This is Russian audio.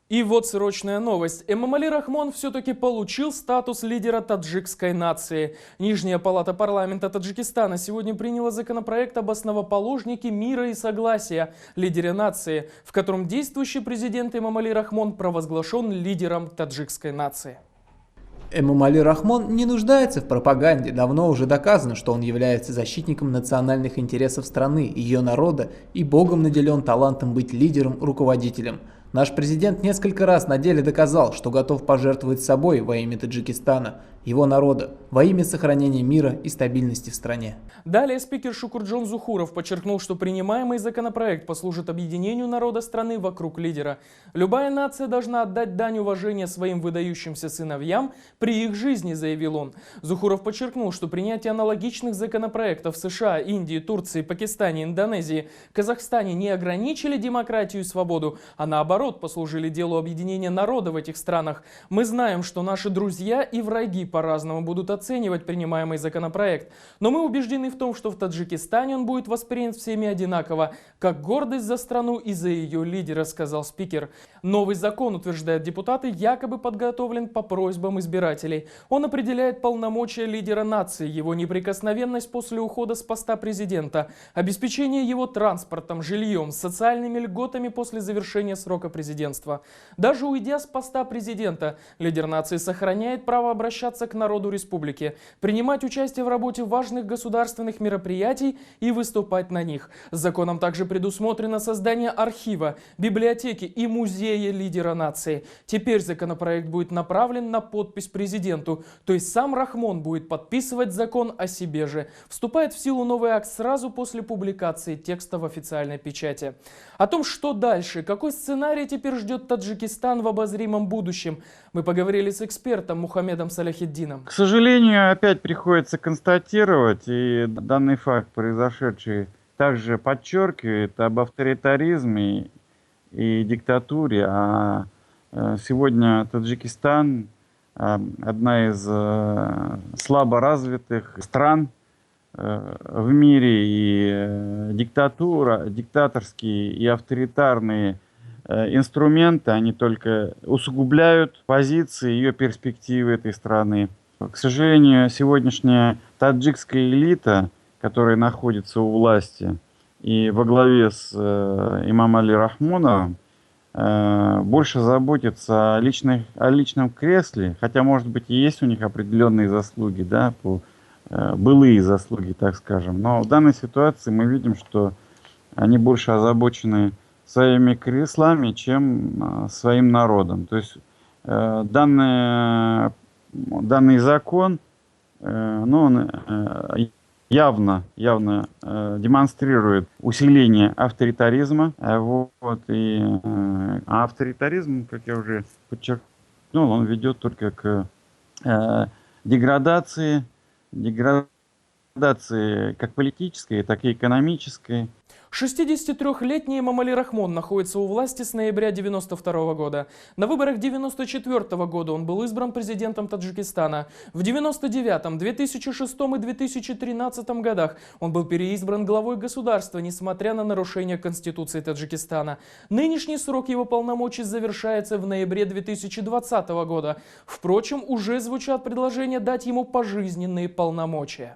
И вот срочная новость. Эмомали Рахмон все-таки получил статус лидера таджикской нации. Нижняя палата парламента Таджикистана сегодня приняла законопроект об основоположнике мира и согласия, лидере нации, в котором действующий президент Эмомали Рахмон провозглашен лидером таджикской нации. Эмомали Рахмон не нуждается в пропаганде, давно уже доказано, что он является защитником национальных интересов страны, ее народа и богом наделен талантом быть лидером, руководителем. Наш президент несколько раз на деле доказал, что готов пожертвовать собой во имя Таджикистана, его народа, во имя сохранения мира и стабильности в стране. Далее спикер Шукурджон Зухуров подчеркнул, что принимаемый законопроект послужит объединению народа страны вокруг лидера. Любая нация должна отдать дань уважения своим выдающимся сыновьям при их жизни, заявил он. Зухуров подчеркнул, что принятие аналогичных законопроектов в США, Индии, Турции, Пакистане, Индонезии, Казахстане не ограничили демократию и свободу, а наоборот послужили делу объединения народа в этих странах. Мы знаем, что наши друзья и враги по-разному будут оценивать принимаемый законопроект, но мы убеждены в том, что в Таджикистане он будет воспринят всеми одинаково, как гордость за страну и за ее лидера, сказал спикер. Новый закон, утверждают депутаты, якобы подготовлен по просьбам избирателей. Он определяет полномочия лидера нации, его неприкосновенность после ухода с поста президента, обеспечение его транспортом, жильем, социальными льготами после завершения срока президентства. Даже уйдя с поста президента, лидер нации сохраняет право обращаться к народу республики, принимать участие в работе важных государственных мероприятий и выступать на них. Законом также предусмотрено создание архива, библиотеки и музея лидера нации. Теперь законопроект будет направлен на подпись президенту, то есть сам Рахмон будет подписывать закон о себе же. Вступает в силу новый акт сразу после публикации текста в официальной печати. О том, что дальше, какой сценарий теперь ждет Таджикистан в обозримом будущем, мы поговорили с экспертом Мухаммедом Саляхетдином. К сожалению, опять приходится констатировать, и данный факт, произошедший, также подчеркивает об авторитаризме и диктатуре. Сегодня Таджикистан одна из слабо развитых стран в мире, и диктаторские и авторитарные инструменты, они только усугубляют позиции, ее перспективы этой страны. К сожалению, сегодняшняя таджикская элита, которая находится у власти и во главе с Эмомали Рахмоновым, больше заботится о личном кресле, хотя, может быть, и есть у них определенные заслуги, да, былые заслуги, так скажем. Но в данной ситуации мы видим, что они больше озабочены своими креслами, чем своим народом. То есть данный закон, он явно демонстрирует усиление авторитаризма. Авторитаризм, как я уже подчеркнул, он ведет только к деградации как политической, так и экономической. 63-летний Эмомали Рахмон находится у власти с ноября 1992 года. На выборах 1994 года он был избран президентом Таджикистана. В 1999, 2006 и 2013 годах он был переизбран главой государства, несмотря на нарушение Конституции Таджикистана. Нынешний срок его полномочий завершается в ноябре 2020 года. Впрочем, уже звучат предложения дать ему пожизненные полномочия.